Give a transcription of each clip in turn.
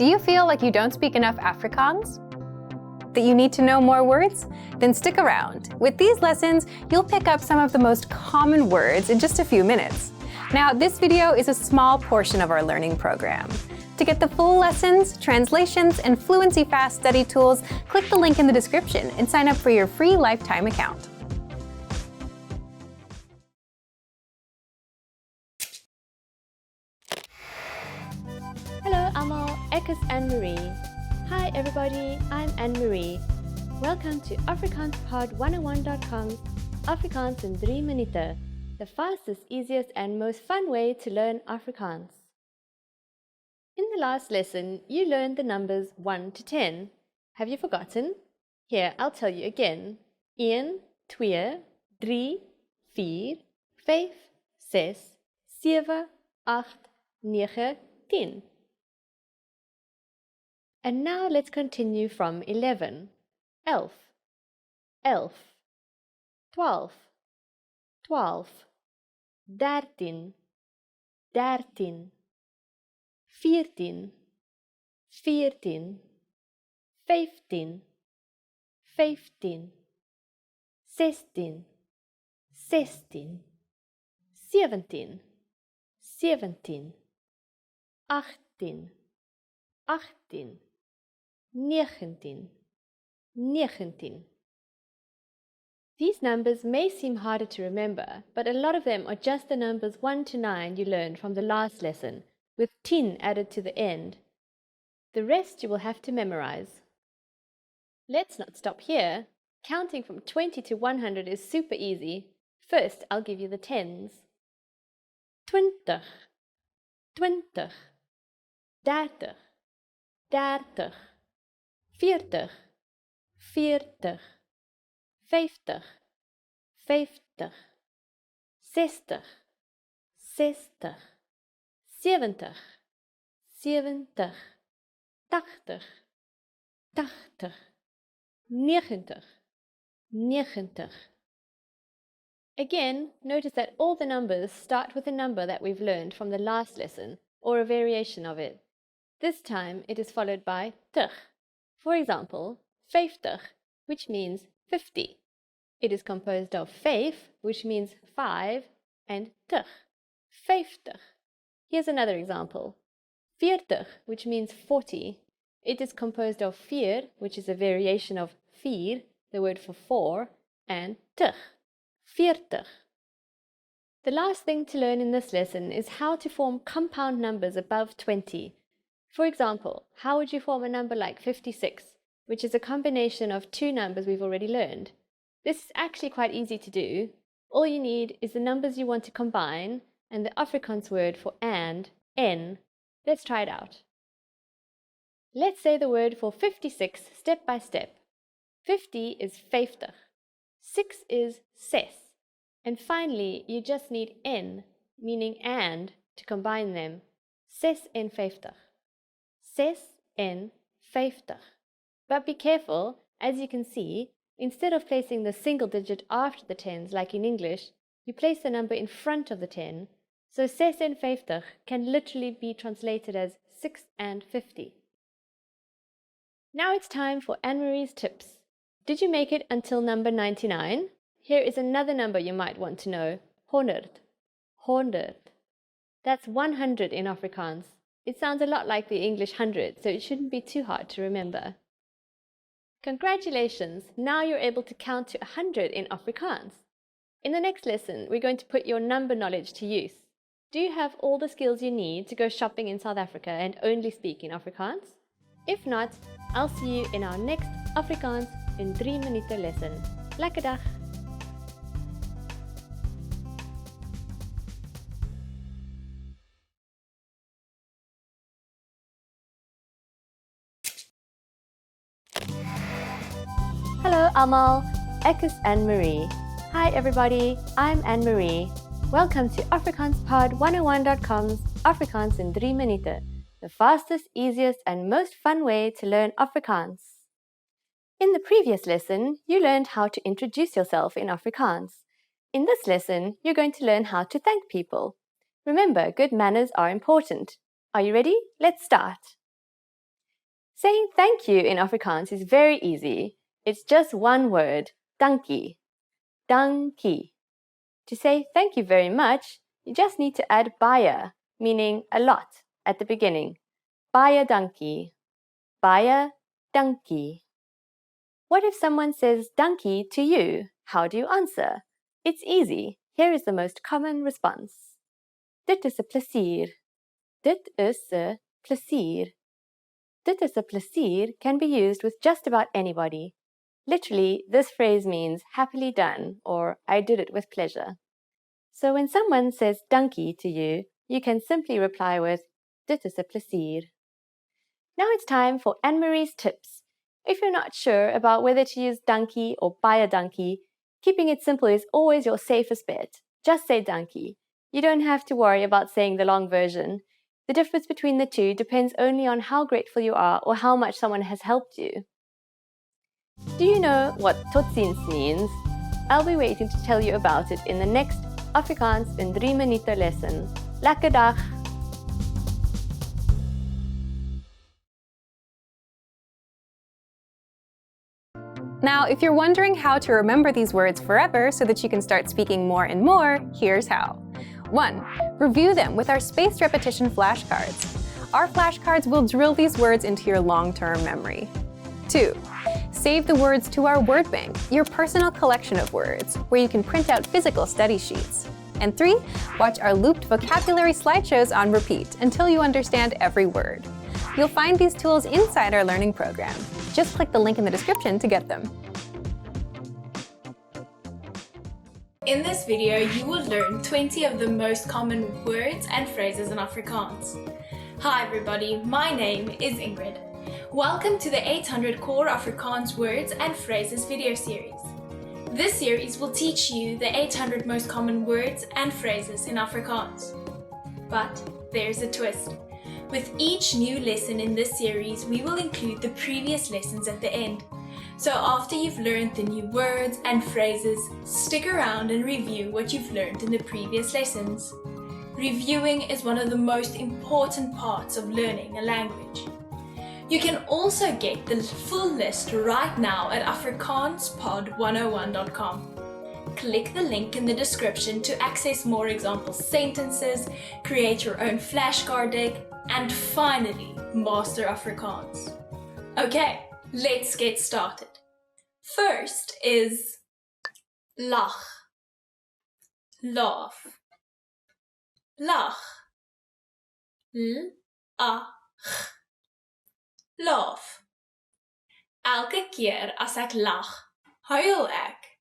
Do you feel like you don't speak enough Afrikaans? That you need to know more words? Then stick around. With these lessons, you'll pick up some of the most common words in just a few minutes. Now, this video is a small portion of our learning program. To get the full lessons, translations, and Fluency Fast study tools, click the link in the description and sign up for your free lifetime account. Hello allemaal, ek is Anne-Marie. Hi everybody, I'm Anne-Marie. Welcome to AfrikaansPod101.com's Afrikaans in 3 minuten, the fastest, easiest and most fun way to learn Afrikaans. In the last lesson, you learned the numbers 1 to 10. Have you forgotten? Here, I'll tell you again. 1, 2, 3, 4, 5, 6, 7, 8, 9, 10. And now let's continue from 11. 11, 11, 12, 12, 13, 13, 14, 14, 15, 15, 16, 16, 17, 17, 18, 18, 19, 19. These numbers may seem harder to remember, but a lot of them are just the numbers 1 to 9 you learned from the last lesson, with 10 added to the end. The rest you will have to memorize. Let's not stop here. Counting from 20 to 100 is super easy. First, I'll give you the tens. 20, 20, 30, 30, 40, 40, 50, 50, 60, 60, 70, 70, 80, 80, 90, 90. Again, notice that all the numbers start with a number that we've learned from the last lesson, or a variation of it. This time it is followed by tig. For example, 50, which means 50. It is composed of 5, which means 5, and tig, 50. Here's another example. 40, which means 40. It is composed of 4, which is a variation of 4, the word for 4, and tig, 40. The last thing to learn in this lesson is how to form compound numbers above 20. For example, how would you form a number like 56, which is a combination of two numbers we've already learned? This is actually quite easy to do. All you need is the numbers you want to combine and the Afrikaans word for and, n. Let's try it out. Let's say the word for 56 step by step. 50 is 50, 6 is 6, and finally you just need n, meaning and, to combine them. 6 en 50. 6 en 50. But be careful, as you can see, instead of placing the single digit after the tens like in English, you place the number in front of the 10, so 6 en 50 can literally be translated as 6 and 50. Now it's time for Anne-Marie's tips. Did you make it until number 99? Here is another number you might want to know, 100. 100. That's 100 in Afrikaans. It sounds a lot like the English 100, so it shouldn't be too hard to remember. Congratulations! Now you're able to count to 100 in Afrikaans. In the next lesson, we're going to put your number knowledge to use. Do you have all the skills you need to go shopping in South Africa and only speak in Afrikaans? If not, I'll see you in our next Afrikaans in 3 minuten lesson. Lekker dag! Hello allemaal, ek is Anne-Marie. Hi everybody, I'm Anne-Marie. Welcome to AfrikaansPod101.com's Afrikaans in 3 minuten, the fastest, easiest and most fun way to learn Afrikaans. In the previous lesson, you learned how to introduce yourself in Afrikaans. In this lesson, you're going to learn how to thank people. Remember, good manners are important. Are you ready? Let's start. Saying thank you in Afrikaans is very easy. It's just one word, dankie. Dankie. To say thank you very much, you just need to add baie, meaning a lot, at the beginning. Baie dankie. Baie dankie. What if someone says dankie to you? How do you answer? It's easy. Here is the most common response. Dit is 'n plesier. Dit is 'n plesier. Dit is 'n plesier can be used with just about anybody. Literally, this phrase means happily done or I did it with pleasure. So when someone says dankie to you, you can simply reply with dit is 'n plesier. Now it's time for Anne-Marie's tips. If you're not sure about whether to use dankie or baie dankie, keeping it simple is always your safest bet. Just say dankie. You don't have to worry about saying the long version. The difference between the two depends only on how grateful you are or how much someone has helped you. Do you know what totsiens means? I'll be waiting to tell you about it in the next Afrikaans in 3 minute lesson. Lekker dag! Now, if you're wondering how to remember these words forever so that you can start speaking more and more, here's how. 1. Review them with our spaced repetition flashcards. Our flashcards will drill these words into your long-term memory. 2. Save the words to our word bank, your personal collection of words, where you can print out physical study sheets. And 3. Watch our looped vocabulary slideshows on repeat until you understand every word. You'll find these tools inside our learning program. Just click the link in the description to get them. In this video, you will learn 20 of the most common words and phrases in Afrikaans. Hi everybody, my name is Ingrid. Welcome to the 800 Core Afrikaans Words and Phrases video series. This series will teach you the 800 most common words and phrases in Afrikaans. But there's a twist. With each new lesson in this series, we will include the previous lessons at the end. So after you've learned the new words and phrases, stick around and review what you've learned in the previous lessons. Reviewing is one of the most important parts of learning a language. You can also get the full list right now at afrikaanspod101.com. Click the link in the description to access more example sentences, create your own flashcard deck, and finally master Afrikaans. Okay, let's get started. First is lag, laugh, lag, l-a-g, laugh. Elke keer as ek lag, huil ek.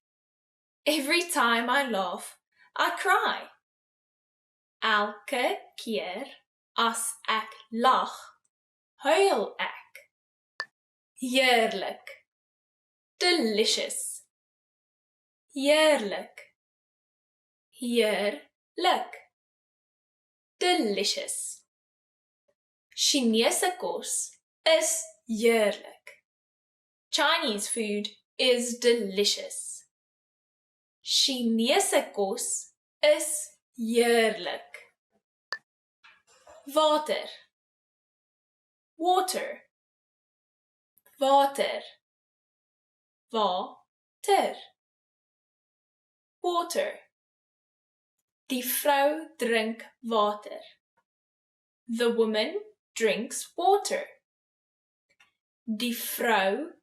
Every time I laugh, I cry. Elke keer as ek lag, huil ek. Heerlik. Delicious. Heerlik. Heerlik. Delicious. Chinese kos is heerlik. Chinese food is delicious. Chinese kos is heerlik. Water. Water. Water. Water. Water. Die vrou drink water. The woman drinks water. Die vrou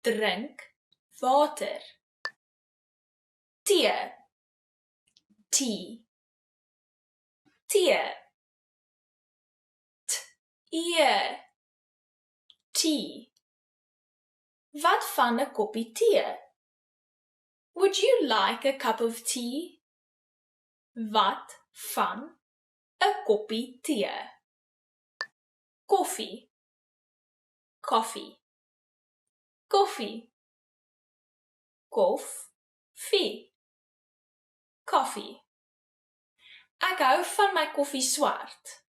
drink water. Tee. Tea. Tee. T-e. Tea. Wat van 'n koppie tee? Would you like a cup of tea? Wat van 'n koppie tee? Koffie. Coffee. Koffie. Koffie. Coffee. Ek hou van my koffie swart.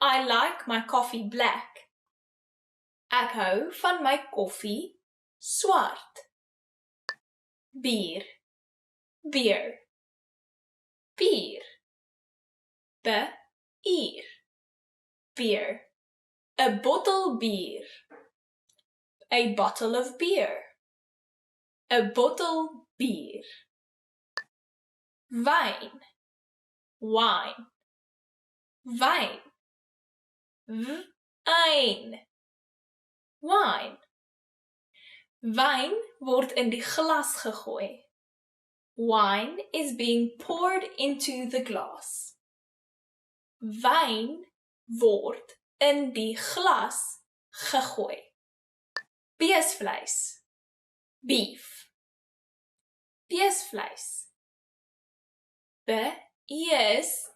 I like my coffee black. Ek hou van my koffie swart. Bier. Beer. Bier. Bier. Beer. 'n bottel bier. A bottle of beer. A bottle bier. Wyn. Wine. Wyn. Wyn. Wine. Wyn word in die glas gegooi. Wine is being poured into the glass. Wyn word in die glas gegooi. Beesvleis. Beef. Beesvleis. Beesvleis.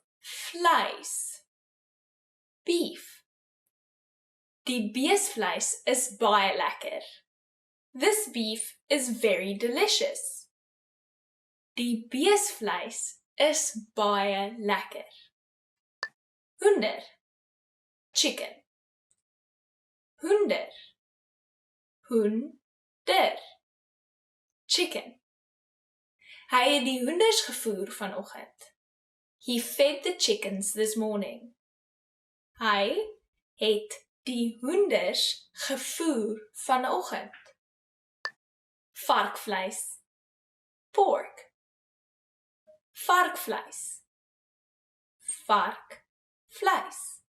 Beef. Die beesvleis is baie lekker. This beef is very delicious. Die beesvleis is baie lekker. Hoender. Chicken. Hoender. Hoender. Chicken. Hy het die hoenders gevoer vanoggend. He fed the chickens this morning. Hy het die hoenders gevoer vanoggend. Varkvleis. Pork. Varkvleis. Varkvleis.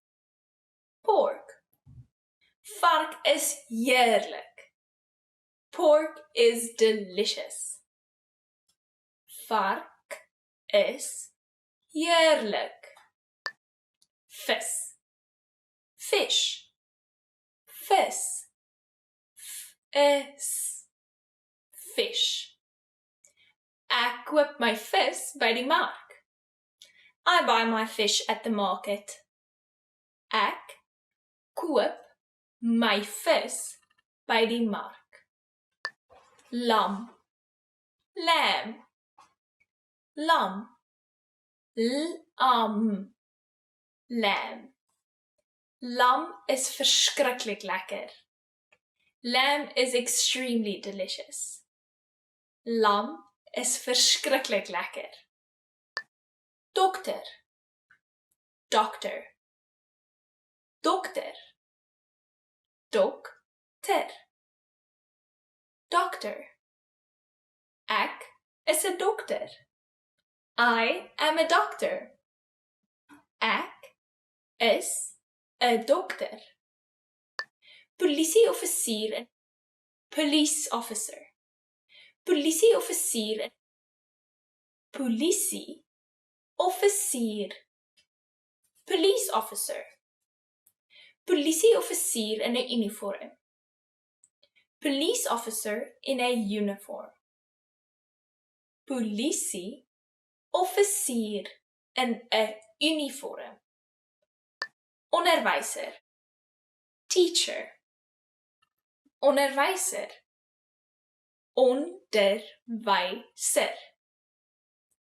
Pork. Vark is heerlik. Pork is delicious. Vark is heerlik. Vis. Fish. Vis. Is. Fish. Ek koop my vis by die mark. I buy my fish at the market. Ek koop my vis by die mark. Lam. Lamb. Lam. Lam. Lamb. Lam is verskriklik lekker. Lamb is extremely delicious. Lam is verskriklik lekker. Dokter. Doctor. Dokter. Dokter. Doctor. Ek is 'n dokter. I am a doctor. Ek is 'n dokter. Polisieoffisier en police officer. Polisieoffisier en polisieoffisier. Police officer. Polisieoffisier in 'n uniform. Police officer in 'n uniform. Polisieoffisier in 'n uniform. Onderwyser. Teacher. Onderwyser. Onderwyser.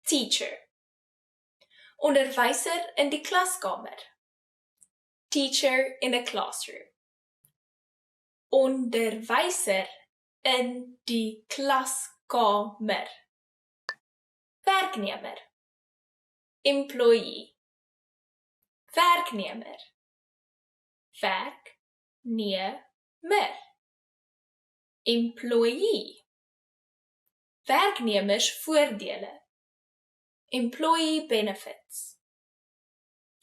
Teacher. Onderwyser in die klaskamer. Teacher in a classroom. Onderwyser in die klaskamer. Werknemer. Employee. Werknemer. Werknemer. Employee. Werknemersvoordele. Employee benefits.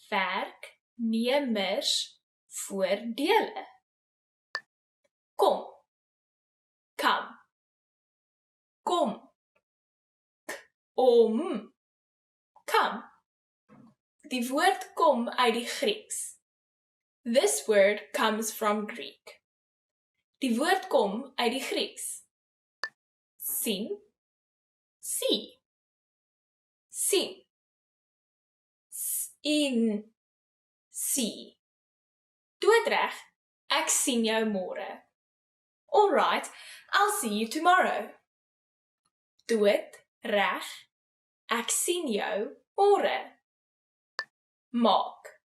Werknemersvoordele. Kom. Come. Kom. Om. Come. Die woord kom uit die Grieks. This word comes from Greek. Die woord kom uit die Grieks. Sien. See. Sien. In. See. Doodreg, ek sien jou môre. All right, I'll see you tomorrow. Doodreg, ek sien jou môre. Maak.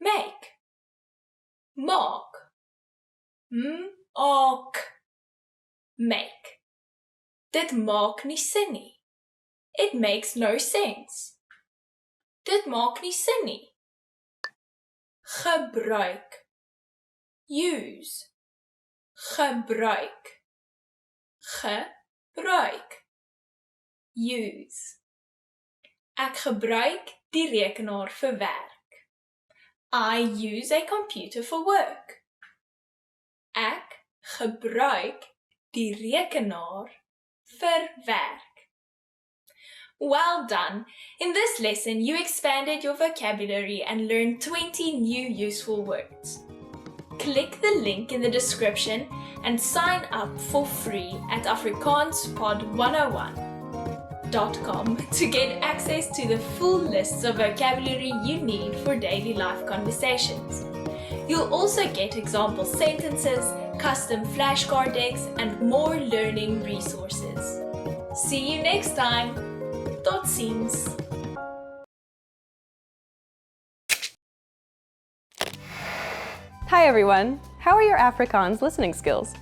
Make. Maak. Maak. Make. Dit maak nie sin nie. It makes no sense. Dit maak nie sin nie. Gebruik. Use. Gebruik. Gebruik. Use. Ek gebruik die rekenaar vir werk. I use a computer for work. Ek gebruik die rekenaar vir werk. Well done! In this lesson, you expanded your vocabulary and learned 20 new useful words. Click the link in the description and sign up for free at afrikaanspod101.com to get access to the full lists of vocabulary you need for daily life conversations. You'll also get example sentences, custom flashcard decks, and more learning resources. See you next time! Tot ziens! Hi everyone! How are your Afrikaans listening skills?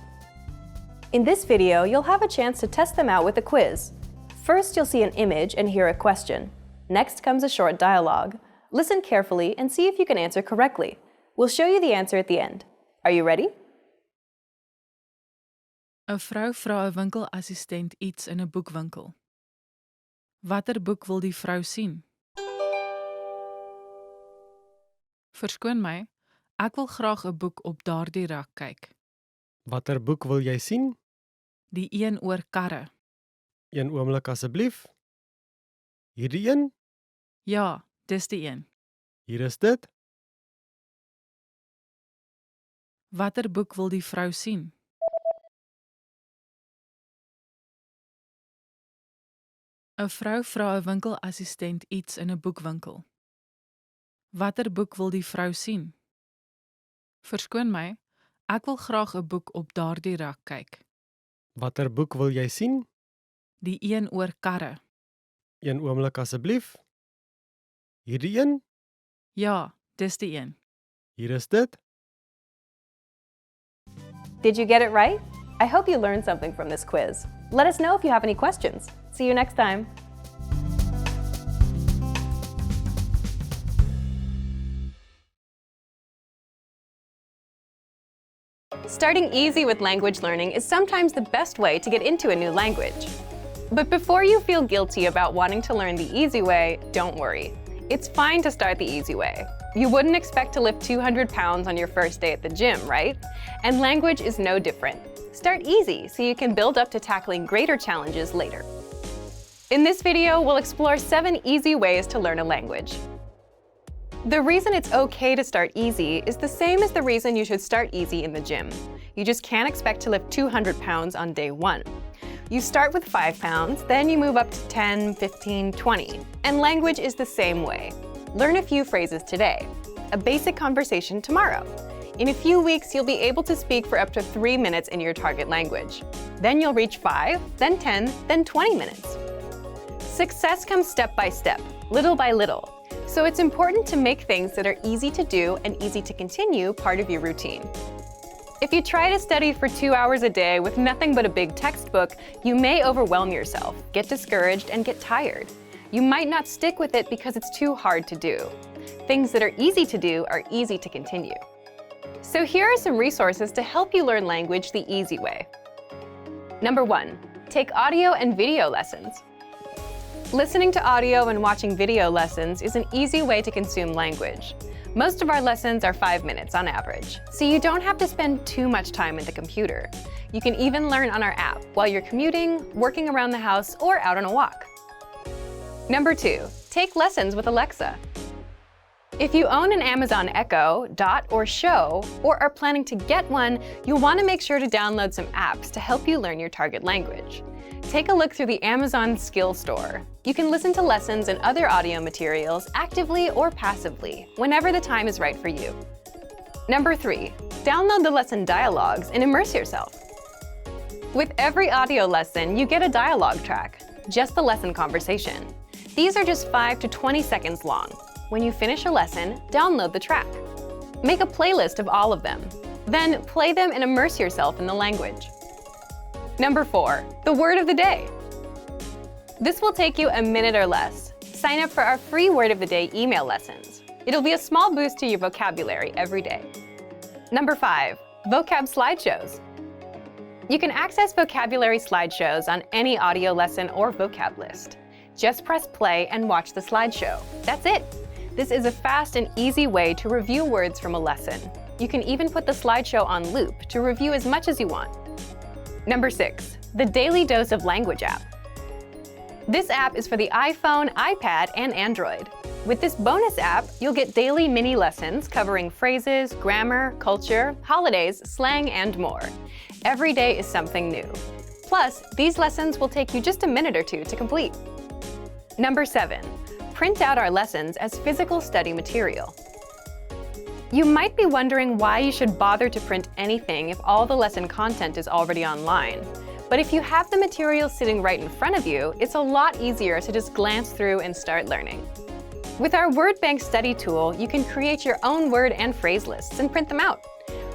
In this video, you'll have a chance to test them out with a quiz. First, you'll see an image and hear a question. Next comes a short dialogue. Listen carefully and see if you can answer correctly. We'll show you the answer at the end. Are you ready? 'n Vrou vra 'n winkelassistent iets in 'n boekwinkel. Watter boek wil die vrou sien? Verskoon my, ek wil graag 'n boek op daardie rak kyk. Watter boek wil jy sien? Die een oor karre. Een oomblik asseblief. Hierdie een? Ja, dis die een. Hier is dit. Watter boek wil die vrou sien? ‘n Vrou vra 'n winkelassistent iets in 'n boekwinkel. Watter boek wil die vrou sien? Verskoon my, ek wil graag 'n boek op daardie rak kyk. Watter boek wil jy sien? Die een oor karre. Een oomblik asseblief. Hierdie een? Ja, dis die een. Hier is dit. Did you get it right? I hope you learned something from this quiz. Let us know if you have any questions. See you next time. Starting easy with language learning is sometimes the best way to get into a new language. But before you feel guilty about wanting to learn the easy way, don't worry. It's fine to start the easy way. You wouldn't expect to lift 200 pounds on your first day at the gym, right? And language is no different. Start easy so you can build up to tackling greater challenges later. In this video, we'll explore 7 easy ways to learn a language. The reason it's okay to start easy is the same as the reason you should start easy in the gym. You just can't expect to lift 200 pounds on day 1. You start with 5 pounds, then you move up to 10, 15, 20. And language is the same way. Learn a few phrases today, a basic conversation tomorrow. In a few weeks, you'll be able to speak for up to 3 minutes in your target language. Then you'll reach 5, then 10, then 20 minutes. Success comes step by step, little by little. So it's important to make things that are easy to do and easy to continue part of your routine. If you try to study for 2 hours a day with nothing but a big textbook, you may overwhelm yourself, get discouraged, and get tired. You might not stick with it because it's too hard to do. Things that are easy to do are easy to continue. So here are some resources to help you learn language the easy way. Number 1, take audio and video lessons. Listening to audio and watching video lessons is an easy way to consume language. Most of our lessons are 5 minutes on average, so you don't have to spend too much time at the computer. You can even learn on our app while you're commuting, working around the house, or out on a walk. Number 2, take lessons with Alexa. If you own an Amazon Echo, Dot, or Show, or are planning to get one, you'll want to make sure to download some apps to help you learn your target language. Take a look through the Amazon Skill Store. You can listen to lessons and other audio materials actively or passively, whenever the time is right for you. Number 3, download the lesson dialogues and immerse yourself. With every audio lesson, you get a dialogue track, just the lesson conversation. These are just 5 to 20 seconds long. When you finish a lesson, download the track. Make a playlist of all of them. Then play them and immerse yourself in the language. Number 4, the word of the day. This will take you a minute or less. Sign up for our free word of the day email lessons. It'll be a small boost to your vocabulary every day. Number 5, vocab slideshows. You can access vocabulary slideshows on any audio lesson or vocab list. Just press play and watch the slideshow. That's it. This is a fast and easy way to review words from a lesson. You can even put the slideshow on loop to review as much as you want. Number 6, the Daily Dose of Language app. This app is for the iPhone, iPad, and Android. With this bonus app, you'll get daily mini lessons covering phrases, grammar, culture, holidays, slang, and more. Every day is something new. Plus, these lessons will take you just a minute or two to complete. Number 7, print out our lessons as physical study material. You might be wondering why you should bother to print anything if all the lesson content is already online. But if you have the material sitting right in front of you, it's a lot easier to just glance through and start learning. With our word bank study tool, you can create your own word and phrase lists and print them out.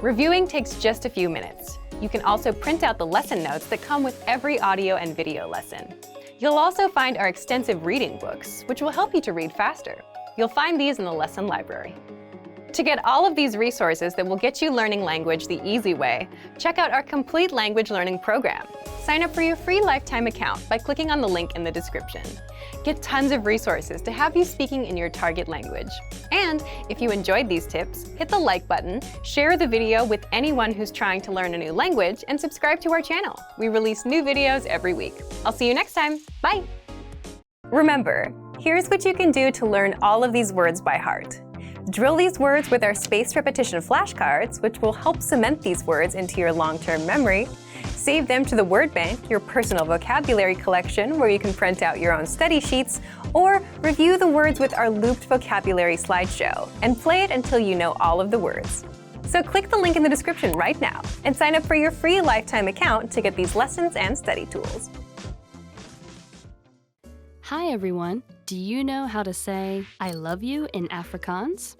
Reviewing takes just a few minutes. You can also print out the lesson notes that come with every audio and video lesson. You'll also find our extensive reading books, which will help you to read faster. You'll find these in the lesson library. To get all of these resources that will get you learning language the easy way, check out our complete language learning program. Sign up for your free lifetime account by clicking on the link in the description. Get tons of resources to have you speaking in your target language. And if you enjoyed these tips, hit the like button, share the video with anyone who's trying to learn a new language, and subscribe to our channel. We release new videos every week. I'll see you next time. Bye! Remember, here's what you can do to learn all of these words by heart. Drill these words with our spaced repetition flashcards, which will help cement these words into your long-term memory. Save them to the word bank, your personal vocabulary collection, where you can print out your own study sheets, or review the words with our looped vocabulary slideshow, and play it until you know all of the words. So click the link in the description right now, and sign up for your free lifetime account to get these lessons and study tools. Hi everyone! Do you know how to say I love you in Afrikaans?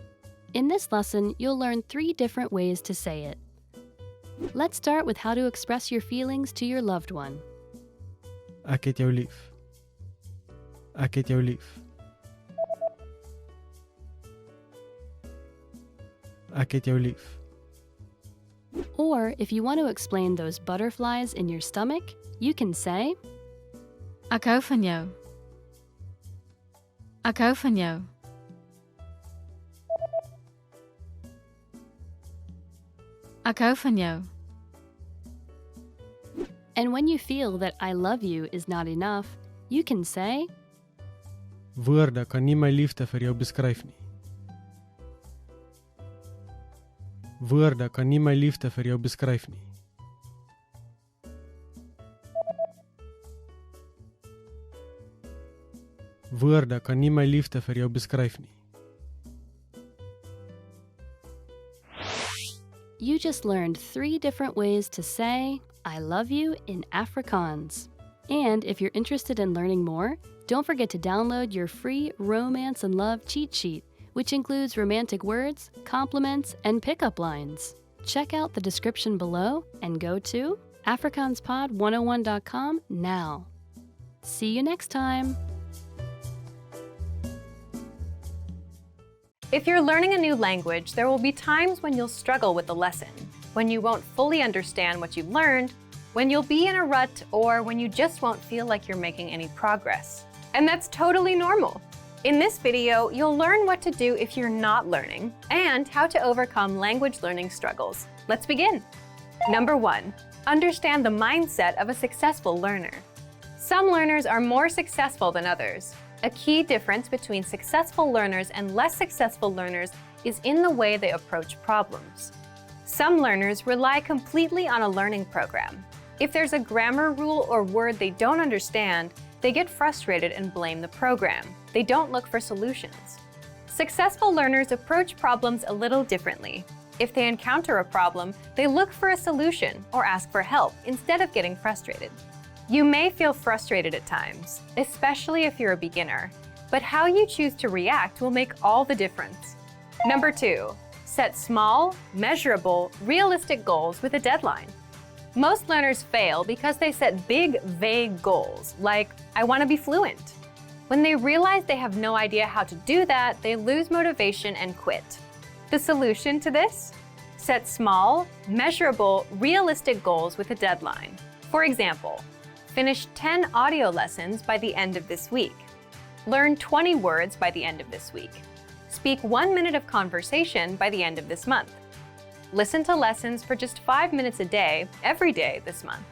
In this lesson, you'll learn 3 different ways to say it. Let's start with how to express your feelings to your loved one. Ek het jou lief. Ek het jou lief. Ek het jou lief. Or if you want to explain those butterflies in your stomach, you can say Ek hou van jou. Ek hou van jou. Ek hou van jou. And when you feel that I love you is not enough, you can say Woorde kan nie my liefde vir jou beskryf nie. Woorde kan nie my liefde vir jou beskryf nie. Woorde kan nie my liefde vir jou beskryf nie. You just learned 3 different ways to say I love you in Afrikaans. And if you're interested in learning more, don't forget to download your free Romance and Love cheat sheet, which includes romantic words, compliments, and pickup lines. Check out the description below and go to afrikaanspod101.com now. See you next time! If you're learning a new language, there will be times when you'll struggle with the lesson, when you won't fully understand what you learned, when you'll be in a rut, or when you just won't feel like you're making any progress. And that's totally normal. In this video, you'll learn what to do if you're not learning, and how to overcome language learning struggles. Let's begin. Number 1, understand the mindset of a successful learner. Some learners are more successful than others. A key difference between successful learners and less successful learners is in the way they approach problems. Some learners rely completely on a learning program. If there's a grammar rule or word they don't understand, they get frustrated and blame the program. They don't look for solutions. Successful learners approach problems a little differently. If they encounter a problem, they look for a solution or ask for help instead of getting frustrated. You may feel frustrated at times, especially if you're a beginner, but how you choose to react will make all the difference. Number 2, set small, measurable, realistic goals with a deadline. Most learners fail because they set big, vague goals, like, I want to be fluent. When they realize they have no idea how to do that, they lose motivation and quit. The solution to this? Set small, measurable, realistic goals with a deadline. For example, finish 10 audio lessons by the end of this week. Learn 20 words by the end of this week. Speak 1 minute of conversation by the end of this month. Listen to lessons for just 5 minutes a day, every day this month.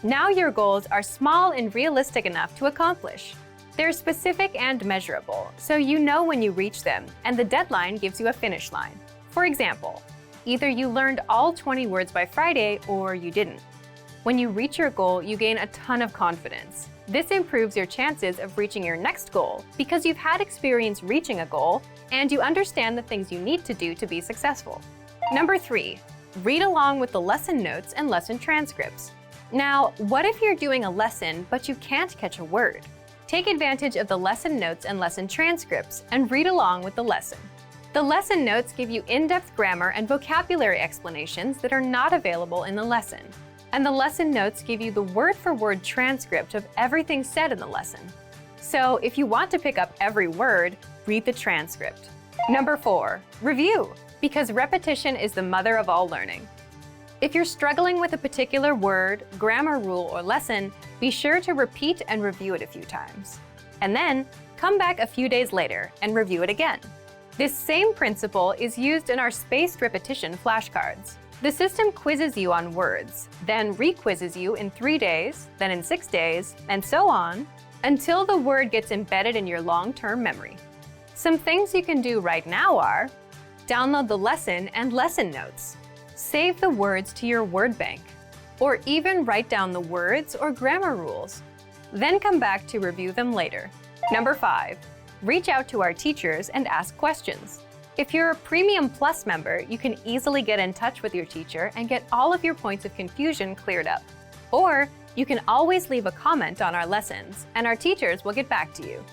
Now your goals are small and realistic enough to accomplish. They're specific and measurable, so you know when you reach them, and the deadline gives you a finish line. For example, either you learned all 20 words by Friday or you didn't. When you reach your goal, you gain a ton of confidence. This improves your chances of reaching your next goal because you've had experience reaching a goal and you understand the things you need to do to be successful. Number 3, read along with the lesson notes and lesson transcripts. Now, what if you're doing a lesson but you can't catch a word? Take advantage of the lesson notes and lesson transcripts and read along with the lesson. The lesson notes give you in-depth grammar and vocabulary explanations that are not available in the lesson. And the lesson notes give you the word-for-word transcript of everything said in the lesson. So if you want to pick up every word, read the transcript. Number 4, review, because repetition is the mother of all learning. If you're struggling with a particular word, grammar rule, or lesson, be sure to repeat and review it a few times. And then, come back a few days later and review it again. This same principle is used in our spaced repetition flashcards. The system quizzes you on words, then re-quizzes you in 3 days, then in 6 days, and so on, until the word gets embedded in your long-term memory. Some things you can do right now are download the lesson and lesson notes, save the words to your word bank, or even write down the words or grammar rules. Then come back to review them later. Number 5, reach out to our teachers and ask questions. If you're a Premium Plus member, you can easily get in touch with your teacher and get all of your points of confusion cleared up. Or you can always leave a comment on our lessons, and our teachers will get back to you.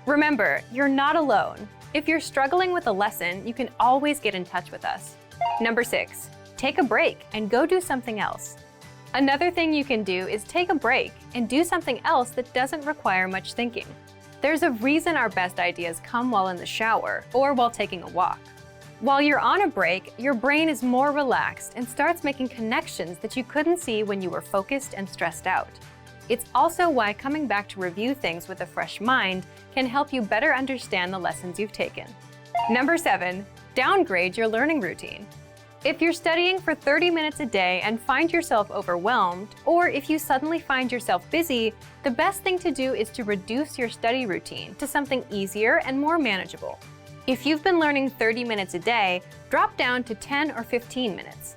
Remember, you're not alone. If you're struggling with a lesson, you can always get in touch with us. Number 6, take a break and go do something else. Another thing you can do is take a break and do something else that doesn't require much thinking. There's a reason our best ideas come while in the shower or while taking a walk. While you're on a break, your brain is more relaxed and starts making connections that you couldn't see when you were focused and stressed out. It's also why coming back to review things with a fresh mind can help you better understand the lessons you've taken. Number 7, downgrade your learning routine. If you're studying for 30 minutes a day and find yourself overwhelmed, or if you suddenly find yourself busy, the best thing to do is to reduce your study routine to something easier and more manageable. If you've been learning 30 minutes a day, drop down to 10 or 15 minutes.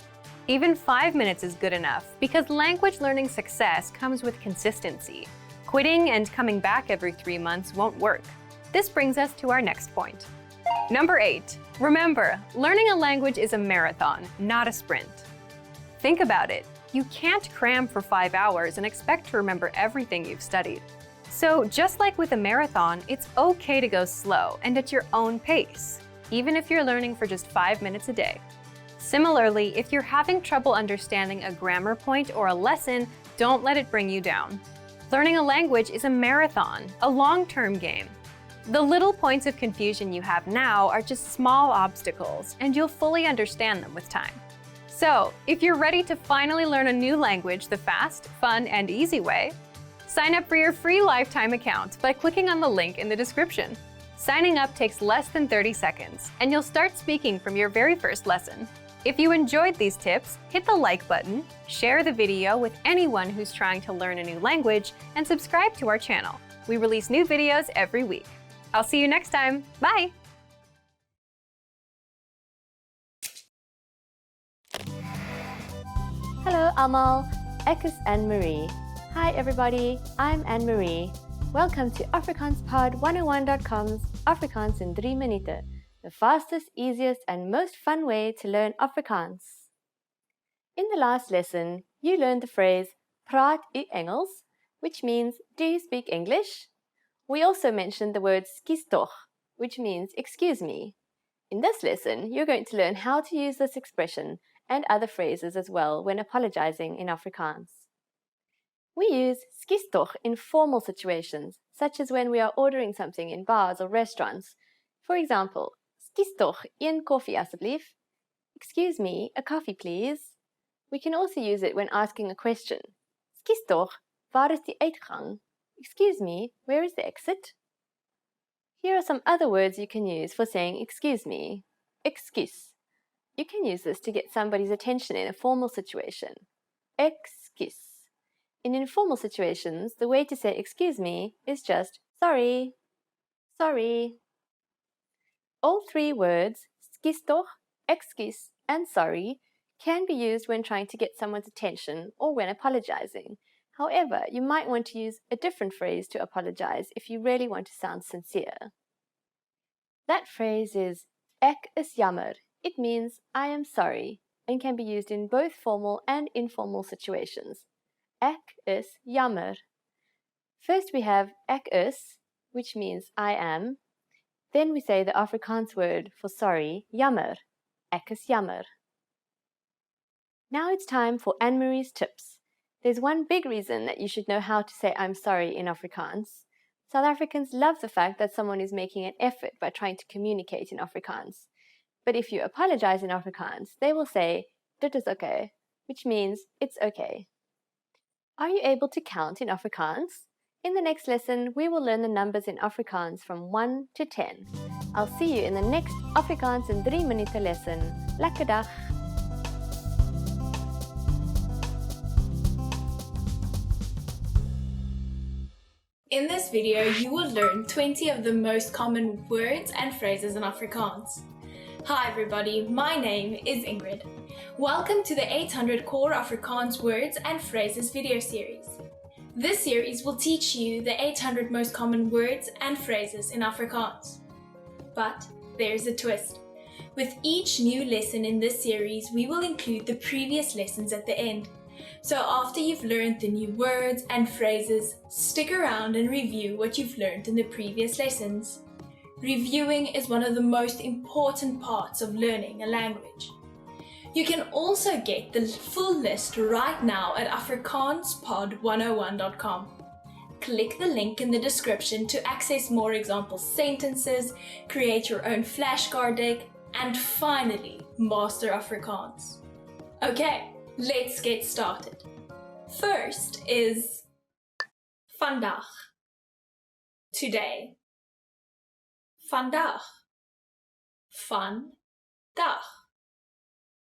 Even 5 minutes is good enough because language learning success comes with consistency. Quitting and coming back every 3 months won't work. This brings us to our next point. Number 8, remember, learning a language is a marathon, not a sprint. Think about it. You can't cram for 5 hours and expect to remember everything you've studied. So just like with a marathon, it's okay to go slow and at your own pace, even if you're learning for just 5 minutes a day. Similarly, if you're having trouble understanding a grammar point or a lesson, don't let it bring you down. Learning a language is a marathon, a long-term game. The little points of confusion you have now are just small obstacles, and you'll fully understand them with time. So, if you're ready to finally learn a new language the fast, fun, and easy way, sign up for your free lifetime account by clicking on the link in the description. Signing up takes less than 30 seconds, and you'll start speaking from your very first lesson. If you enjoyed these tips, hit the like button, share the video with anyone who's trying to learn a new language, and subscribe to our channel. We release new videos every week. I'll see you next time. Bye! Hallo allemaal, ek is Anne-Marie. Hi everybody, I'm Anne-Marie. Welcome to AfrikaansPod101.com's Afrikaans in 3 minuten, the fastest, easiest and most fun way to learn Afrikaans. In the last lesson, you learned the phrase praat u Engels, which means do you speak English? We also mentioned the word skus toch, which means excuse me. In this lesson, you're going to learn how to use this expression and other phrases as well when apologizing in Afrikaans. We use skus toch in formal situations, such as when we are ordering something in bars or restaurants. For example, skus toch een koffie asseblief. Excuse me, a coffee please. We can also use it when asking a question. Skus toch, waar is die uitgang? Excuse me, where is the exit? Here are some other words you can use for saying excuse me. Excuse. You can use this to get somebody's attention in a formal situation. Excuse. In informal situations, the way to say excuse me is just sorry. Sorry. All three words, skus toch, excuse, and sorry, can be used when trying to get someone's attention or when apologizing. However, you might want to use a different phrase to apologize if you really want to sound sincere. That phrase is ek is jammer. It means I am sorry and can be used in both formal and informal situations. Ek is jammer. First we have ek is, which means I am. Then we say the Afrikaans word for sorry, jammer. Ek is jammer. Now it's time for Anne-Marie's tips. There's one big reason that you should know how to say I'm sorry in Afrikaans. South Africans love the fact that someone is making an effort by trying to communicate in Afrikaans. But if you apologize in Afrikaans, they will say, dit is okay, which means it's okay. Are you able to count in Afrikaans? In the next lesson, we will learn the numbers in Afrikaans from 1 to 10. I'll see you in the next Afrikaans in 3 minute lesson. Lekker dag! In this video, you will learn 20 of the most common words and phrases in Afrikaans. Hi everybody, my name is Ingrid. Welcome to the 800 Core Afrikaans Words and Phrases video series. This series will teach you the 800 most common words and phrases in Afrikaans. But there's a twist. With each new lesson in this series, we will include the previous lessons at the end. So after you've learned the new words and phrases, stick around and review what you've learned in the previous lessons. Reviewing is one of the most important parts of learning a language. You can also get the full list right now at afrikaanspod101.com. Click the link in the description to access more example sentences, create your own flashcard deck, and finally master Afrikaans. Okay, let's get started. First is vandag, today. Vandag, vandag,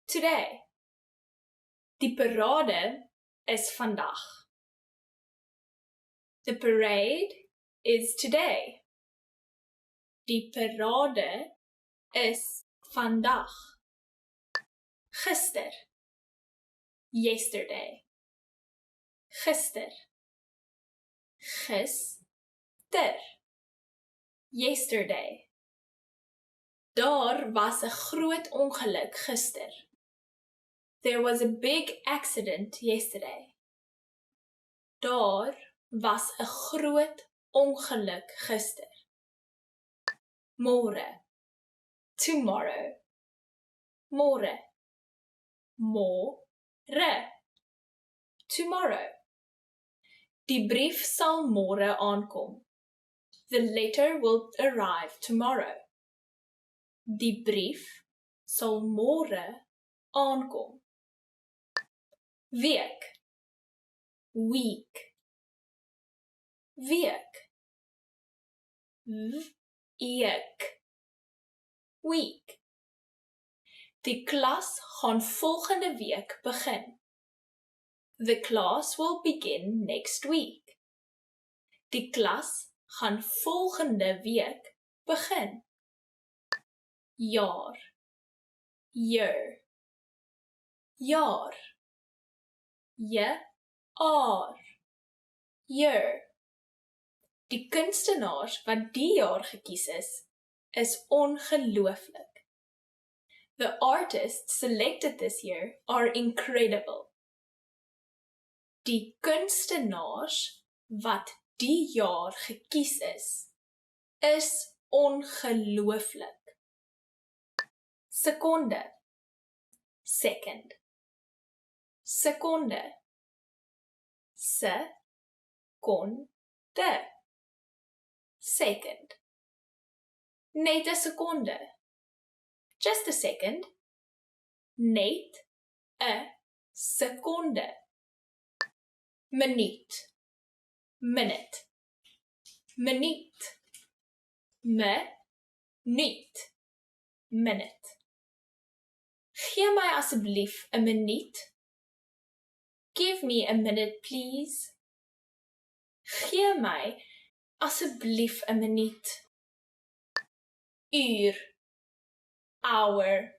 today. Die parade is vandag. The parade is today. Die parade is vandag. Gister, yesterday. Gister, gister, yesterday. Daar was 'n groot ongeluk gister. There was a big accident yesterday. Daar was 'n groot ongeluk gister. Môre, tomorrow. Môre, môre, tomorrow. Die brief sal môre aankom. The letter will arrive tomorrow. Die brief sal môre aankom. Week, week, week. Week, week. Die klas gaan volgende week begin. The class will begin next week. Die klas gaan volgende week begin. Jaar, year, jaar. Jaar, year. Die kunstenaars wat die jaar gekies is ongelooflik. The artists selected this year are incredible. Die kunstenaars wat die jaar gekies is ongelooflik. Sekonde, second. Sekonde, sekonde, second. Net 'n sekonde. Just a second. net 'n sekonde. Minuut, minute, minuut, minuut, minute. Gee my asseblief 'n minuut. Give me a minute, please. Gee my asseblief 'n minuut. Uur, hour,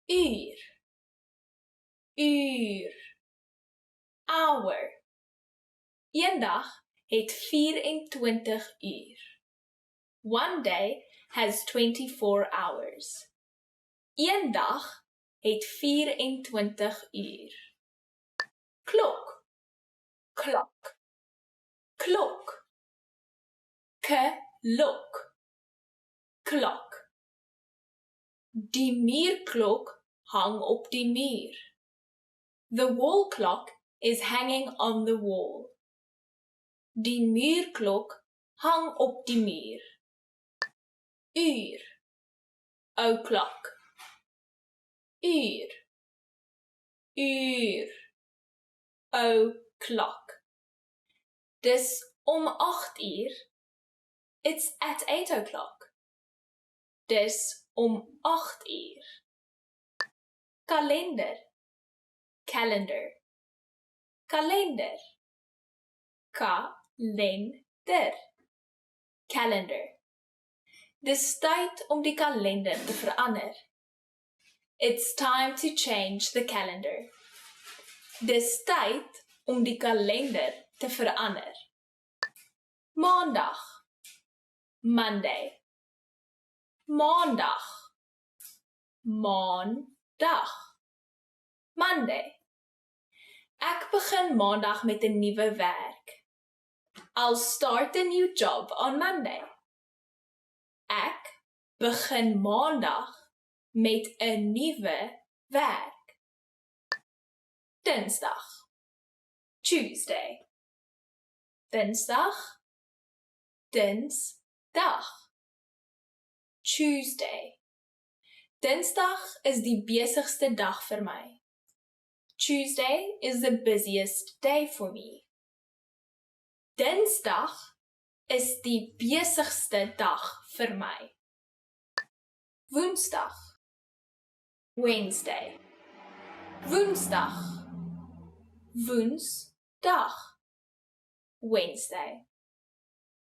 uur, uur, hour. Eendag het 24 uur. One day has 24 hours. Eendag het 24 uur. Klok, klok, klok. Klok, klok. Die muurklok hang op die muur. The wall clock is hanging on the wall. Die muurklok hang op die muur. Uur, o'clock. Uur, uur, o'clock. Dis om 8 uur. It's at 8 o'clock. Dis om 8 uur. Kalender, calendar. Kalender, kalender, calendar. Dis tyd om die kalender te verander. It's time to change the calendar. Dis tyd om die kalender te verander. Maandag, Monday. Maandag, maandag, Monday. Ek begin maandag met 'n nuwe werk. I'll start a new job on Monday. Ek begin maandag met 'n nuwe werk. Dinsdag, Tuesday. Dinsdag, dinsdag. Tuesday. Dinsdag is die besigste dag vir my. Tuesday is the busiest day for me. Dinsdag is die besigste dag vir my. Woensdag, Wednesday. Woensdag, woensdag, Wednesday.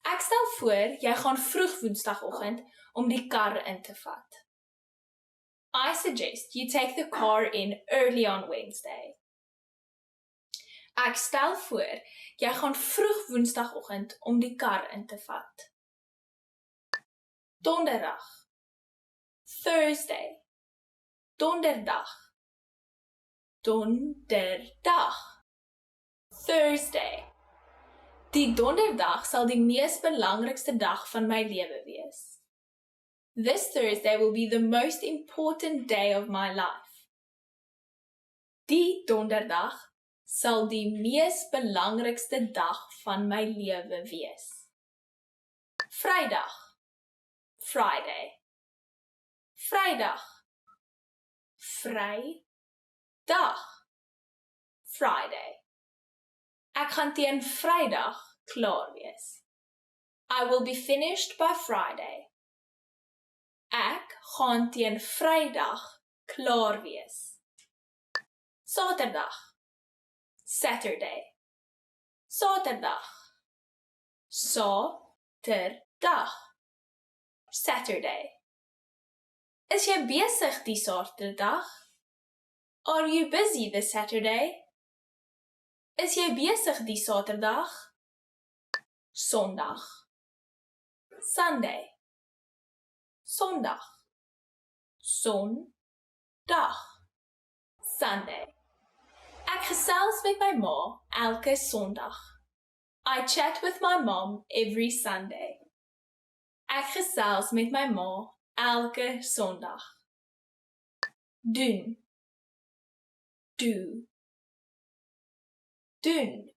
Ek stel voor, jy gaan vroeg woensdagoggend om die kar in te vat. I suggest you take the car in early on Wednesday. Ek stel voor, jy gaan vroeg woensdagoggend om die kar in te vat. Donderdag, Thursday. Donderdag, donderdag, Thursday. Die donderdag sal die mees belangrikste dag van my lewe wees. This Thursday will be the most important day of my life. Die donderdag sal die mees belangrikste dag van my lewe wees. Vrydag, Friday. Vrydag, Vrydag, Friday. Ek gaan teen Vrydag klaar wees. I will be finished by Friday. Ek gaan teen Vrydag klaar wees. Saterdag, Saturday. Saterdag, Saterdag, Saturday. Is jy besig die Saterdag? Are you busy this Saturday? Is jy besig die Saterdag? Sondag, Sunday. Sondag, Sondag, Sunday. Ek gesels met my ma elke Sondag. I chat with my mom every Sunday. Ek gesels met my ma elke Sondag. Doen, do, doen,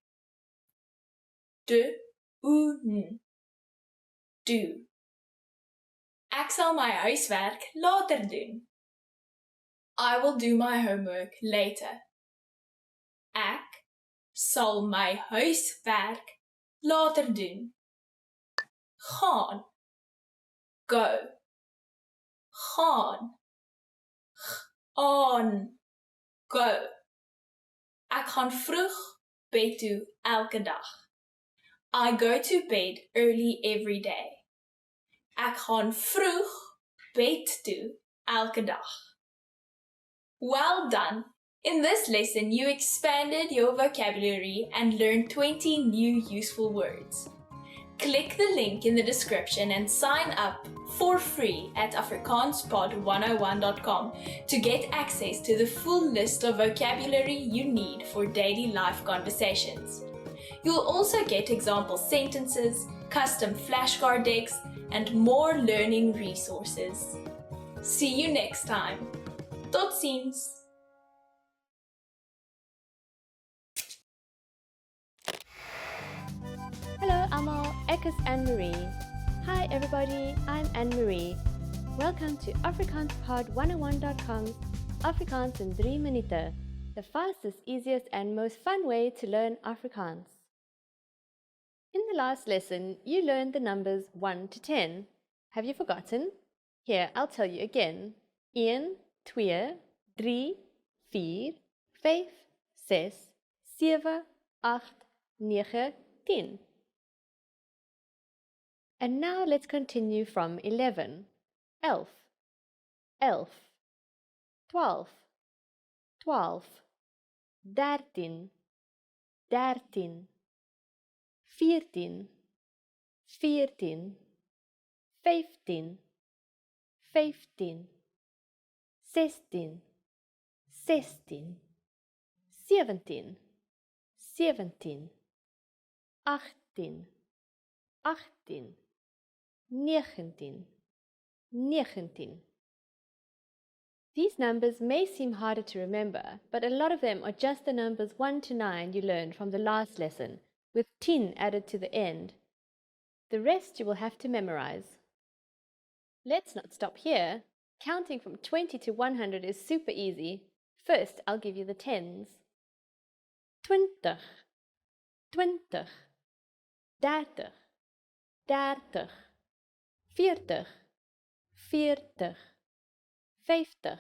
doen, do. Ek sal my huiswerk later doen. I will do my homework later. Ek sal my huiswerk later doen. Gaan. Go. Gaan. On. Go. Ek gaan vroeg bed toe elke dag. I go to bed early every day. Ek gaan vroeg bed toe elke dag. Well done! In this lesson, you expanded your vocabulary and learned 20 new useful words. Click the link in the description and sign up for free at afrikaanspod101.com to get access to the full list of vocabulary you need for daily life conversations. You'll also get example sentences, custom flashcard decks, and more learning resources. See you next time. Tot ziens! Hello almal, ek is Anne-Marie. Hi everybody, I'm Anne-Marie. Welcome to AfrikaansPod101.com's Afrikaans in 3 minuten, the fastest, easiest and most fun way to learn Afrikaans. In the last lesson, you learned the numbers 1 to 10. Have you forgotten? Here, I'll tell you again. 1, 2, 3, 4, 5, 6, 7, 8, 9, 10. And now let's continue from 11. 11, 11, 12, 12, 13, 13, 14, 14, 15, 15, 16, 16, 17, 17, 18, 18, 19, 19. These numbers may seem harder to remember, but a lot of them are just the numbers 1 to 9 you learned from the last lesson, with 10 added to the end. The rest you will have to memorize. Let's not stop here. Counting from 20 to 100 is super easy. First, I'll give you the tens. 20, 20, 30, 30, 40, 40, 50,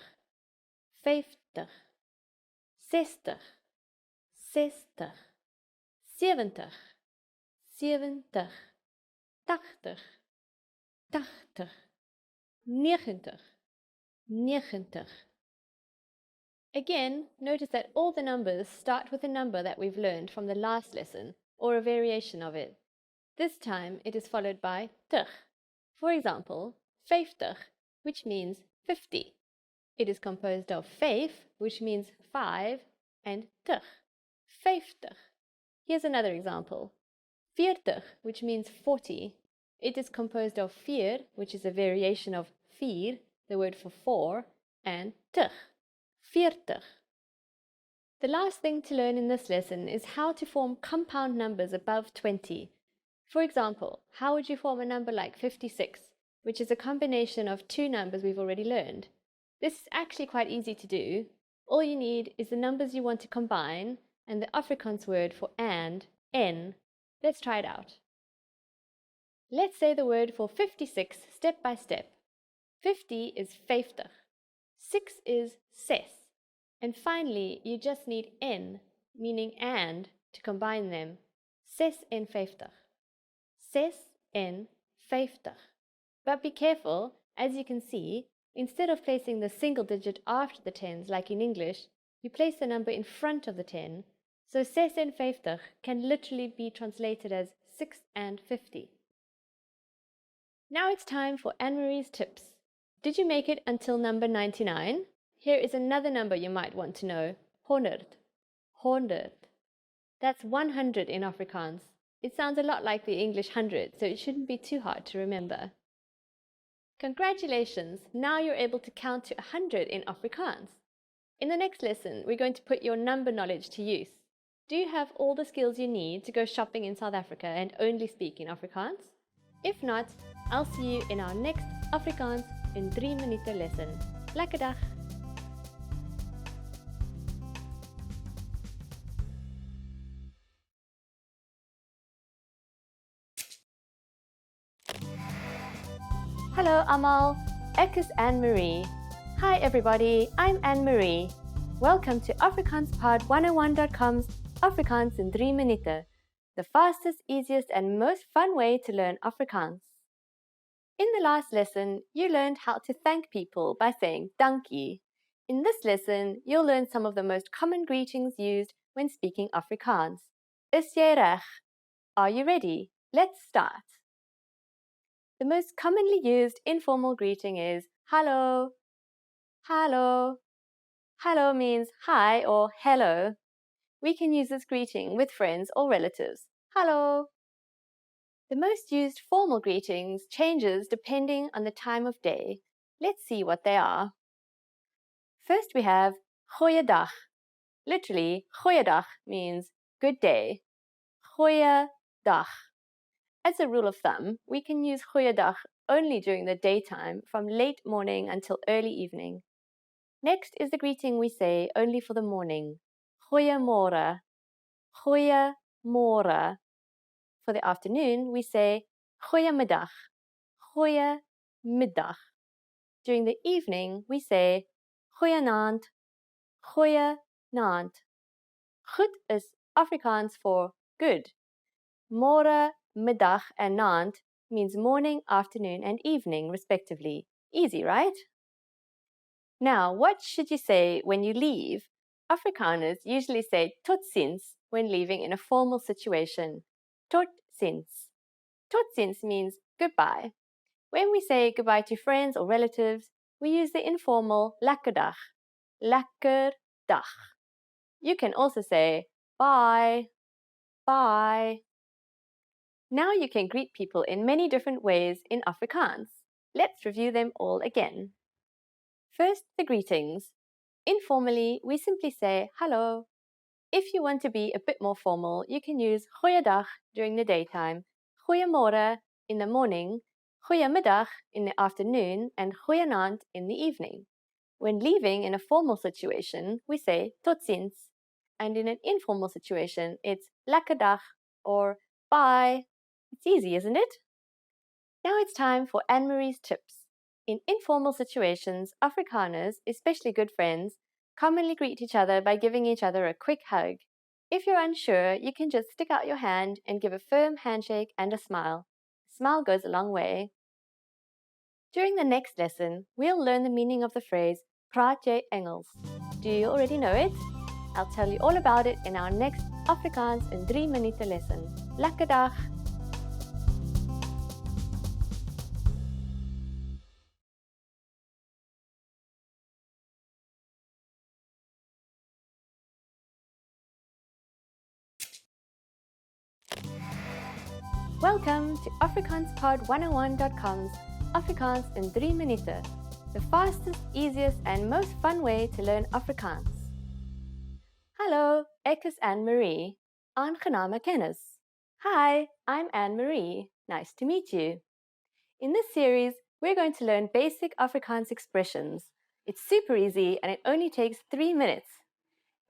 50, 60, 60, 70, 70, 80, 80, 90, 90. Again, notice that all the numbers start with a number that we've learned from the last lesson, or a variation of it. This time it is followed by tig. For example, 50, which means 50. It is composed of 5, which means 5, and tig, 50. Here's another example. 40, which means 40. It is composed of 4, which is a variation of 4, the word for 4, and tig, 40. The last thing to learn in this lesson is how to form compound numbers above 20. For example, how would you form a number like 56, which is a combination of two numbers we've already learned? This is actually quite easy to do. All you need is the numbers you want to combine and the Afrikaans word for and, n. Let's try it out. Let's say the word for 56 step by step. 50 is 50, 6 is 6, and finally you just need n, meaning and, to combine them. 6 en 50. 6 en 50. But be careful, as you can see, instead of placing the single digit after the tens like in English, you place the number in front of the 10, so 6 en 50 can literally be translated as 6 and 50. Now it's time for Anne-Marie's tips. Did you make it until number 99? Here is another number you might want to know. 100. 100. That's 100 in Afrikaans. It sounds a lot like the English 100, so it shouldn't be too hard to remember. Congratulations! Now you're able to count to 100 in Afrikaans. In the next lesson, we're going to put your number knowledge to use. Do you have all the skills you need to go shopping in South Africa and only speak in Afrikaans? If not, I'll see you in our next Afrikaans in 3 minuten lesson. Lekker dag! Hallo allemaal, ek is Anne-Marie. Hi everybody, I'm Anne-Marie. Welcome to AfrikaansPod101.com's Afrikaans in 3 minuten, the fastest, easiest and most fun way to learn Afrikaans. In the last lesson, you learned how to thank people by saying dankie. In this lesson, you'll learn some of the most common greetings used when speaking Afrikaans. Is jy reg? Are you ready? Let's start. The most commonly used informal greeting is hallo. Hallo. Hallo means hi or hello. We can use this greeting with friends or relatives. Hallo. The most used formal greetings changes depending on the time of day. Let's see what they are. First we have goeiedag. Literally, goeiedag means good day. Goeiedag. As a rule of thumb, we can use goeiedag only during the daytime from late morning until early evening. Next is the greeting we say only for the morning. Goeiemôre. Goeiemôre. For the afternoon, we say goeiemiddag. Goeiemiddag. During the evening, we say goeienaand. Goeienaand. Goed is Afrikaans for good. Môre, middag, and naand means morning, afternoon, and evening, respectively. Easy, right? Now, what should you say when you leave? Afrikaners usually say tot ziens when leaving in a formal situation. Tot ziens. Tot ziens means goodbye. When we say goodbye to friends or relatives, we use the informal lekker dag. Lekker dag. You can also say bye. Bye. Now you can greet people in many different ways in Afrikaans. Let's review them all again. First, the greetings. Informally, we simply say hallo. If you want to be a bit more formal, you can use goeiedag during the daytime, goeiemôre in the morning, goeiemiddag in the afternoon, and goeienaand in the evening. When leaving in a formal situation, we say tot ziens. And in an informal situation, it's lekker dag or bye. It's easy, isn't it? Now it's time for Anne-Marie's tips. In informal situations, Afrikaners, especially good friends, commonly greet each other by giving each other a quick hug. If you're unsure, you can just stick out your hand and give a firm handshake and a smile. A smile goes a long way. During the next lesson, we'll learn the meaning of the phrase praat jy Engels. Do you already know it? I'll tell you all about it in our next Afrikaans in 3 minuten lesson. Lekker dag! Welcome to AfrikaansPod101.com's Afrikaans in 3 minuten, the fastest, easiest and most fun way to learn Afrikaans. Hallo, ek is Anne-Marie. Aangename kennis. Hi, I'm Anne-Marie. Nice to meet you. In this series, we're going to learn basic Afrikaans expressions. It's super easy and it only takes 3 minutes.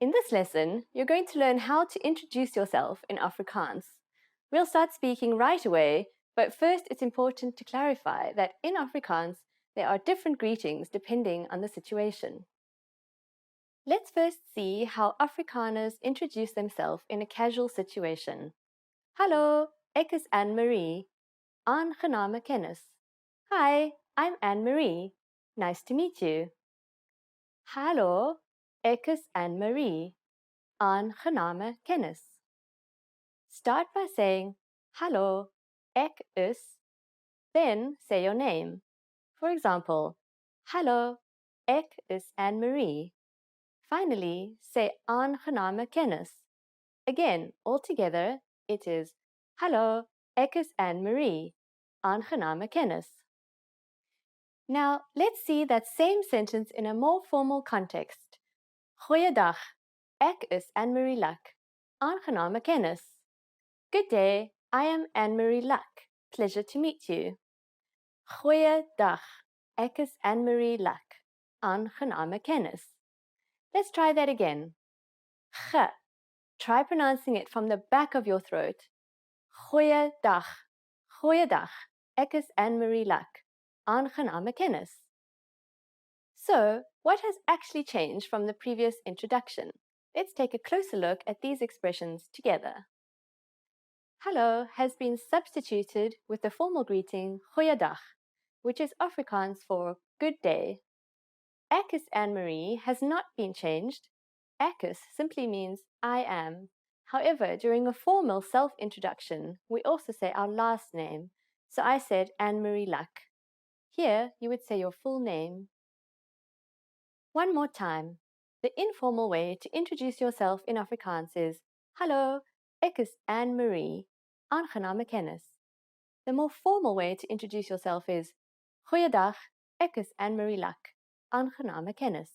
In this lesson, you're going to learn how to introduce yourself in Afrikaans. We'll start speaking right away, but first it's important to clarify that in Afrikaans, there are different greetings depending on the situation. Let's first see how Afrikaners introduce themselves in a casual situation. Hallo, ek is Anne-Marie. Aangename kennis. Hi, I'm Anne-Marie. Nice to meet you. Hallo, ek is Anne-Marie. Aangename kennis. Start by saying, hallo, ek is, then say your name. For example, hallo, ek is Anne-Marie. Finally, say aangename kennis. Again, all together, it is, hallo, ek is Anne-Marie. Aangename kennis. Now, let's see that same sentence in a more formal context. Goeiedag, ek is Anne-Marie Luck. Aangename kennis. Good day, I am Anne-Marie Luck. Pleasure to meet you. Goeiedag, ek is Anne-Marie Luck. Aangename kennis. Let's try that again. G. Try pronouncing it from the back of your throat. Goeiedag, goeiedag, ek is Anne-Marie Luck. aangename kennis. So, what has actually changed from the previous introduction? Let's take a closer look at these expressions together. Hallo has been substituted with the formal greeting goeiedag, which is Afrikaans for good day. Ek is Anne-Marie has not been changed. Ek is simply means I am. However, during a formal self-introduction, we also say our last name. So I said Anne-Marie Luck. Here, you would say your full name. One more time. The informal way to introduce yourself in Afrikaans is Hallo, ek is Anne-Marie, aangename kennis. The more formal way to introduce yourself is Goeiedag, ek is Anne-Marie Luck, aangename kennis.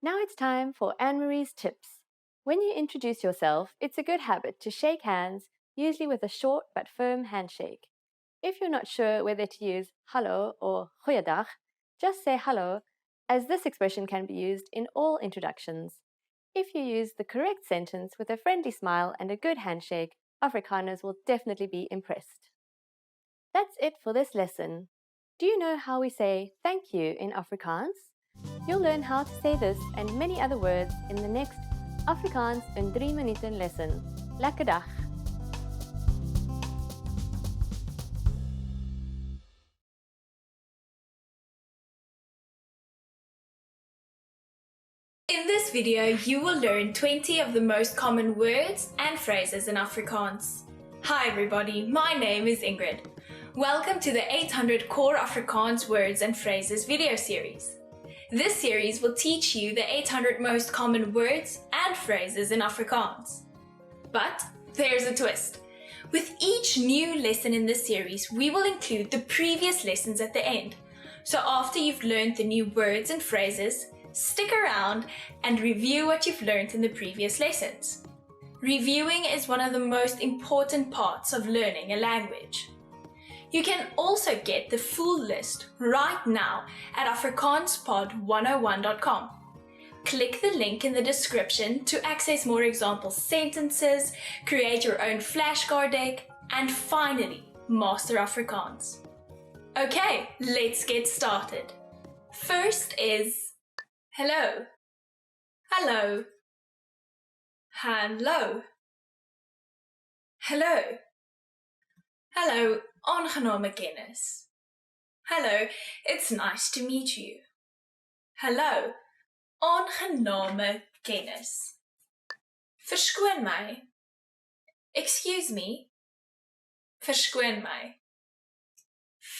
Now it's time for Anne-Marie's tips. When you introduce yourself, it's a good habit to shake hands, usually with a short but firm handshake. If you're not sure whether to use hallo or goeiedag, just say hallo, as this expression can be used in all introductions. If you use the correct sentence with a friendly smile and a good handshake, Afrikaners will definitely be impressed. That's it for this lesson. Do you know how we say thank you in Afrikaans? You'll learn how to say this and many other words in the next Afrikaans in 3 minuten lesson. Lekker dag! In this video, you will learn 20 of the most common words and phrases in Afrikaans. Hi everybody, my name is Ingrid. Welcome to the 800 Core Afrikaans Words and Phrases video series. This series will teach you the 800 most common words and phrases in Afrikaans. But there's a twist. With each new lesson in this series, we will include the previous lessons at the end. So after you've learned the new words and phrases, stick around and review what you've learned in the previous lessons. Reviewing is one of the most important parts of learning a language. You can also get the full list right now at afrikaanspod101.com. Click the link in the description to access more example sentences, create your own flashcard deck, and finally, master Afrikaans. Okay, let's get started. First is hello. Hello. Hello. Hello. Hello, aangename kennis. Hello, it's nice to meet you. Hello, aangename kennis. Verskoon my. Excuse me. Verskoon my.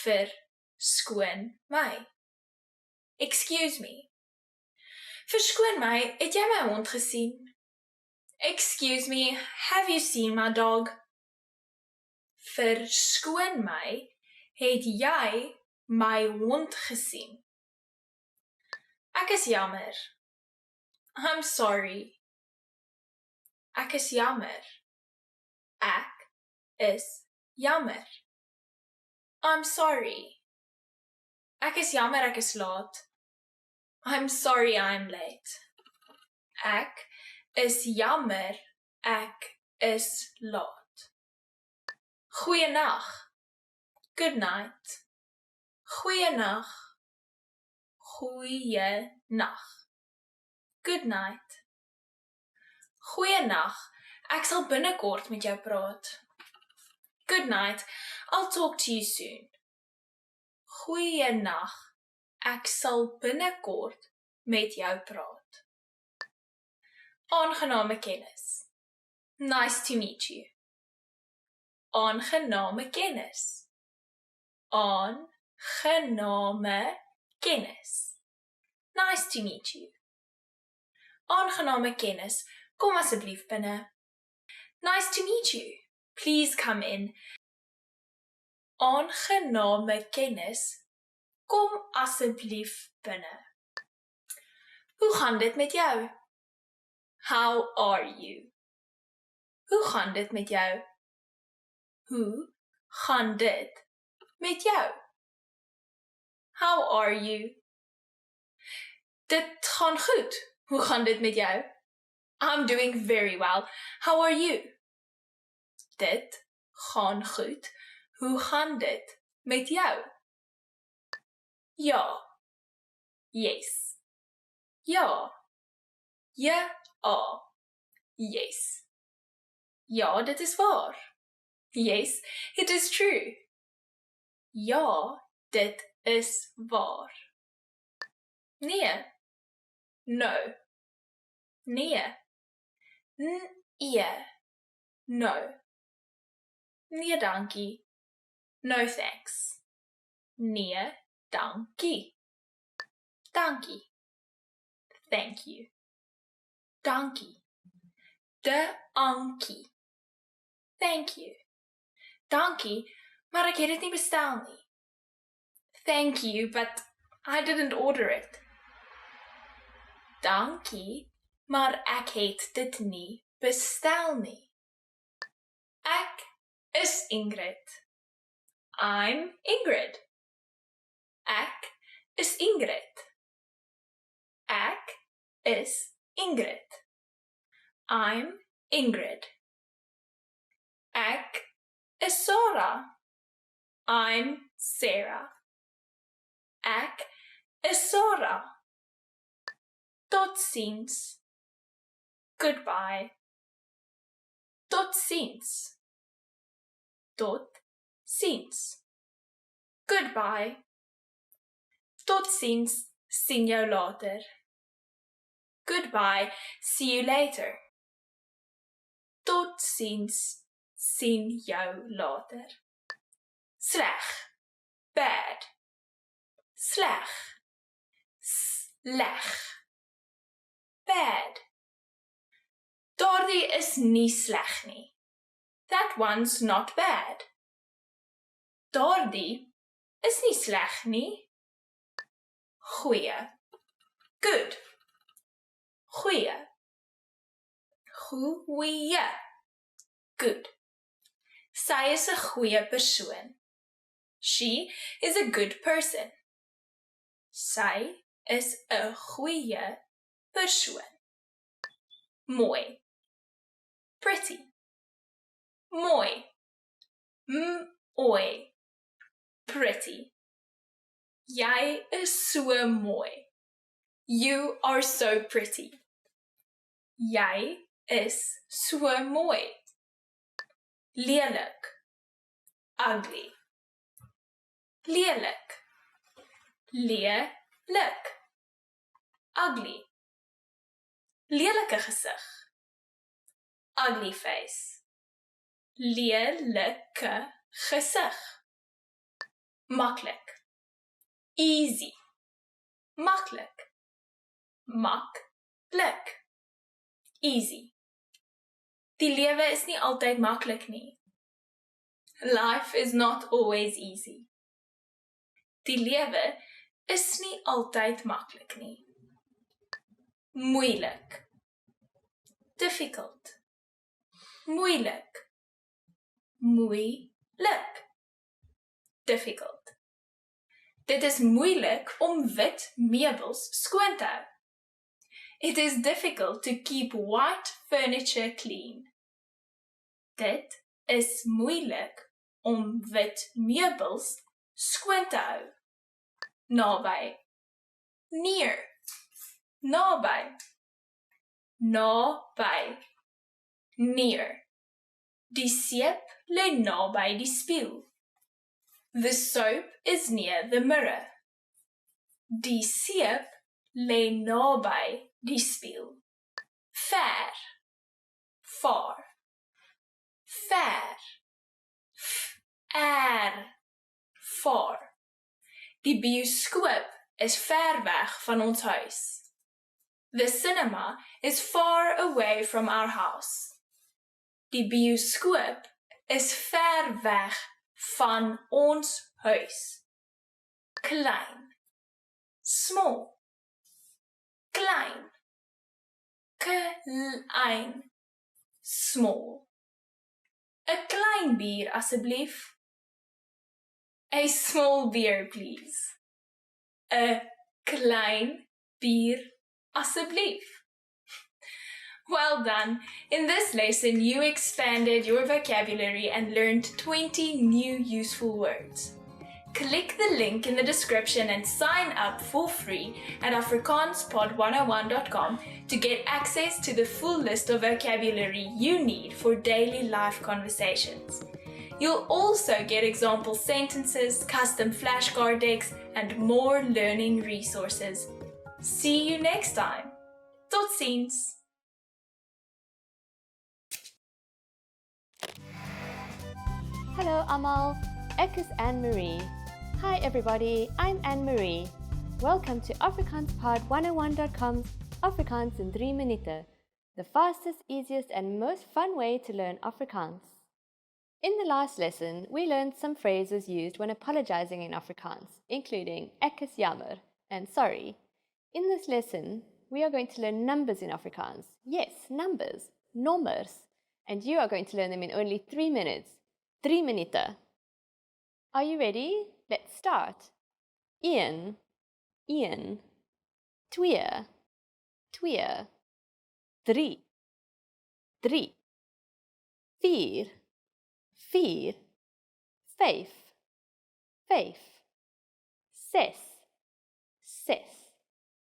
Verskoon my. Excuse me. Verskoon my, het jy my hond gesien? Excuse me, have you seen my dog? Verskoon my, het jy my hond gesien? Ek is jammer. I'm sorry. Ek is jammer. Ek is jammer. I'm sorry. Ek is jammer ek is laat. I'm sorry I'm late. Ek is jammer ek is laat. Goeienag. Good night. Goeienag. Goeienag. Good night. Goeienag. Ek sal binnekort met jou praat. Good night. I'll talk to you soon. Goeienag. Ek sal binnekort met jou praat. Aangename kennis. Nice to meet you. Aangename kennis. Aangename kennis. Nice to meet you. Aangename kennis. Kom asseblief binne. Nice to meet you. Please come in. Aangename kennis. Kom asseblief binne. Hoe gaan dit met jou? How are you? Hoe gaan dit met jou? Hoe gaan dit met jou? How are you? Dit gaan goed. Hoe gaan dit met jou? I'm doing very well. How are you? Dit gaan goed. Hoe gaan dit met jou? Ja. Yes. Ja. Ja. Yes. Ja, dit is waar. Yes, it is true. Ja, dit is waar. Nee. No. Nee. Nee. No. Nee, dankie. No thanks. Nee, dankie. Dankie. Thank you. Dankie. Dankie. Thank you. Dankie, maar ek het dit nie bestel nie. Thank you, but I didn't order it. Dankie, maar ek het dit nie bestel nie. Ek is Ingrid. I'm Ingrid. Ek is Ingrid. Ek is Ingrid. I'm Ingrid. Ek is Sarah. I'm Sarah. Ek is Sarah. Tot ziens. Goodbye. Tot ziens. Tot ziens. Goodbye. Tot ziens. Sien jou later. Goodbye. See you later. Tot ziens. Sien jou later. Sleg. Bad. Sleg. Sleg. Bad. Daardie is nie sleg nie. That one's not bad. Daardie is nie sleg nie. Goeie. Good. Goeie. Goeie. Good. Sy is 'n goeie persoon. She is a good person. Sy is 'n goeie persoon. Mooi. Pretty. Mooi. Mooi. Pretty. Jy is so mooi. You are so pretty. Jy is so mooi. Lelik. Ugly. Lelik. Lelik. Ugly. Lelike gesig. Ugly face. Lelike gesig. Maklik. Easy. Maklik. Maklik. Easy. Die lewe is nie altyd maklik nie. Life is not always easy. Die lewe is nie altyd maklik nie. Moeilik. Difficult. Moeilik. Moeilik. Difficult. Dit is moeilik om wit meubels skoon te hou. It is difficult to keep white furniture clean. Dit is moeilik om wit meubels skoon te hou. Naby. Near. Naby. Naby. Near. Die seep lê naby die spieël. The soap is near the mirror. Die seep lê naby die spieël. Ver. Far. Ver. Far. Die bioskoop is ver weg van ons huis. The cinema is far away from our house. Die bioskoop is ver weg van ons huis. Klein. Small. Klein. Klein. Small. 'n klein bier asseblief. A small beer, please. 'n klein bier asseblief. Well done. In this lesson, you expanded your vocabulary and learned 20 new useful words. Click the link in the description and sign up for free at afrikaanspod101.com to get access to the full list of vocabulary you need for daily life conversations. You'll also get example sentences, custom flashcard decks, and more learning resources. See you next time. Tot ziens! Hallo allemaal, ek is Anne-Marie. Hi everybody, I'm Anne-Marie. Welcome to AfrikaansPod101.com's Afrikaans in 3 minuten, the fastest, easiest and most fun way to learn Afrikaans. In the last lesson, we learned some phrases used when apologizing in Afrikaans, including ek is jammer and sorry. In this lesson, we are going to learn numbers in Afrikaans. Yes, numbers, nommers. And you are going to learn them in only 3 minutes. 3 minuten. Are you ready? Let's start. Een, 2, 3, 3, 4, 5, 6,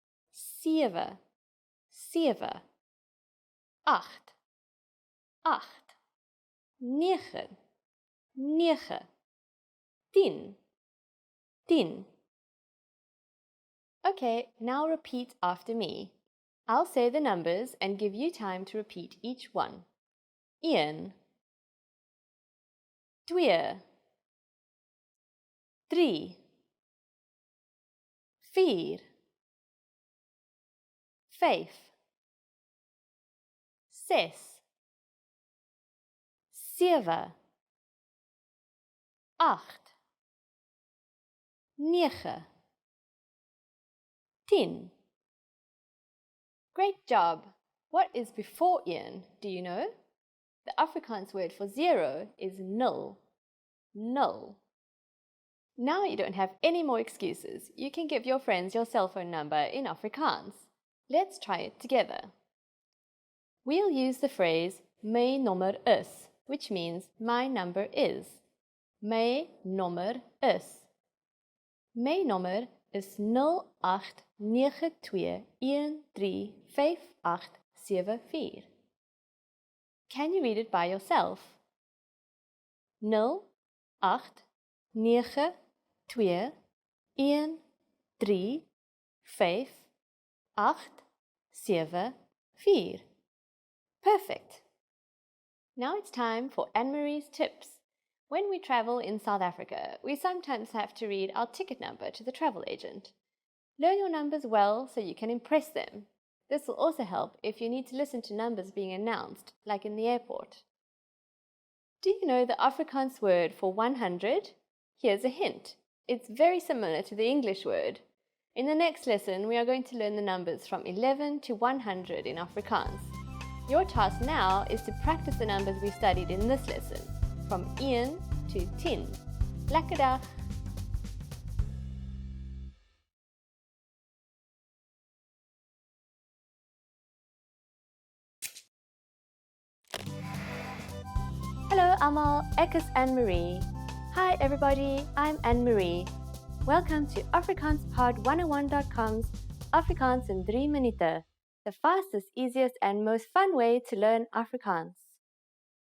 7, 8, 9, 10. Okay, now repeat after me. I'll say the numbers and give you time to repeat each one. 1, 2, 3, 4, 5, 6, 7, 8, 9, 10. Great job! What is before een, do you know? The Afrikaans word for 0 is nul. Nul. Now you don't have any more excuses. You can give your friends your cell phone number in Afrikaans. Let's try it together. We'll use the phrase my nommer is, which means my number is. My nommer is. My nommer is 0892135874. Can you read it by yourself? 0892135874. Perfect. Now it's time for Anne-Marie's tips. When we travel in South Africa, we sometimes have to read our ticket number to the travel agent. Learn your numbers well so you can impress them. This will also help if you need to listen to numbers being announced, like in the airport. Do you know the Afrikaans word for 100? Here's a hint. It's very similar to the English word. In the next lesson, we are going to learn the numbers from 11 to 100 in Afrikaans. Your task now is to practice the numbers we studied in this lesson, from 1 to 10. Lekker dag! Hallo allemaal, ek is Anne-Marie. Hi everybody, I'm Anne-Marie. Welcome to AfrikaansPod101.com's Afrikaans in 3 minuten, the fastest, easiest and most fun way to learn Afrikaans.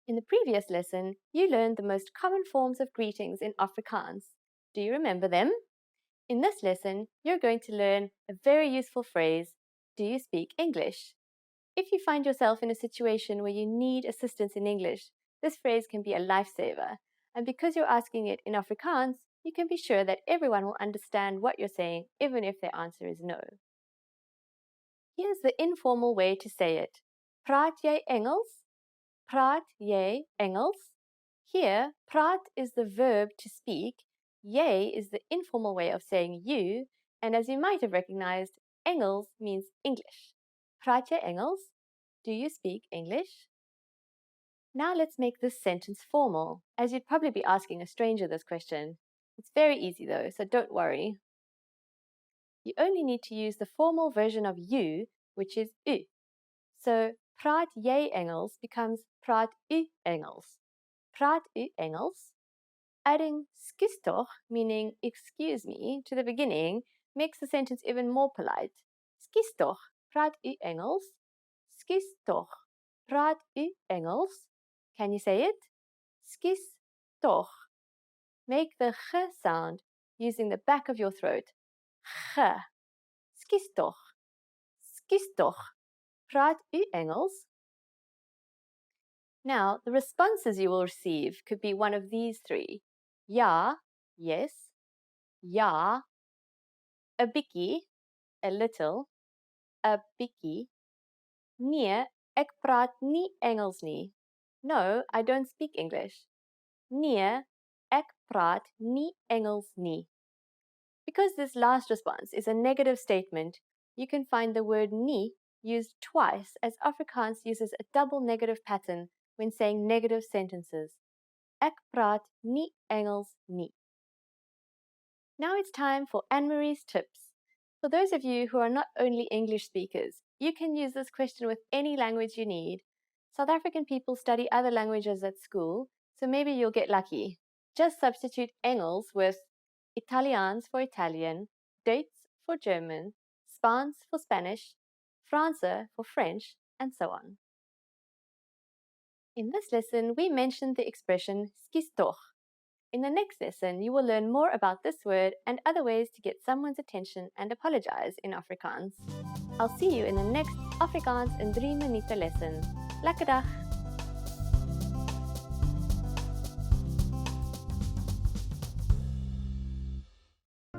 In the previous lesson, you learned the most common forms of greetings in Afrikaans. Do you remember them? In this lesson, you're going to learn a very useful phrase, do you speak English? If you find yourself in a situation where you need assistance in English, this phrase can be a lifesaver. And because you're asking it in Afrikaans, you can be sure that everyone will understand what you're saying, even if their answer is no. Here's the informal way to say it. Praat jy Engels? Praat jy Engels? Here, praat is the verb to speak, jy is the informal way of saying you, and as you might have recognized, Engels means English. Praat jy Engels? Do you speak English? Now let's make this sentence formal, as you'd probably be asking a stranger this question. It's very easy though, so don't worry. You only need to use the formal version of you, which is u. So, praat jy Engels becomes praat u Engels. Praat u Engels? Adding skus toch, meaning excuse me, to the beginning makes the sentence even more polite. Skus toch, praat u Engels? Skus toch, praat u Engels? Can you say it? Skus toch. Make the g sound using the back of your throat. G. Skus toch. Skus toch. Praat u Engels? Now, the responses you will receive could be one of these three. Ja, yes. Ja. A bietjie, a little. A bietjie. Nee, ek praat nie Engels nie. No, I don't speak English. Nee, ek praat nie Engels nie. Because this last response is a negative statement, you can find the word nie used twice, as Afrikaans uses a double negative pattern when saying negative sentences. Ek praat nie Engels nie. Now it's time for Anne-Marie's tips. For those of you who are not only English speakers, you can use this question with any language you need. South African people study other languages at school, so maybe you'll get lucky. Just substitute Engels with Italiaans for Italian, Duits for German, Spaans for Spanish, Franse for French, and so on. In this lesson, we mentioned the expression skus toch. In the next lesson, you will learn more about this word and other ways to get someone's attention and apologize in Afrikaans. I'll see you in the next Afrikaans in 3 minute lesson. Lekker dag!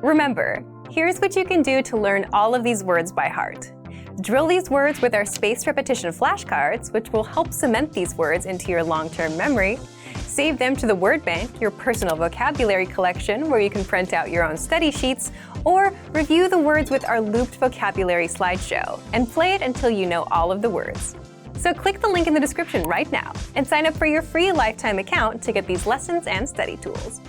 Remember, here's what you can do to learn all of these words by heart. Drill these words with our spaced repetition flashcards, which will help cement these words into your long-term memory. Save them to the word bank, your personal vocabulary collection, where you can print out your own study sheets, or review the words with our looped vocabulary slideshow, and play it until you know all of the words. So click the link in the description right now and sign up for your free lifetime account to get these lessons and study tools.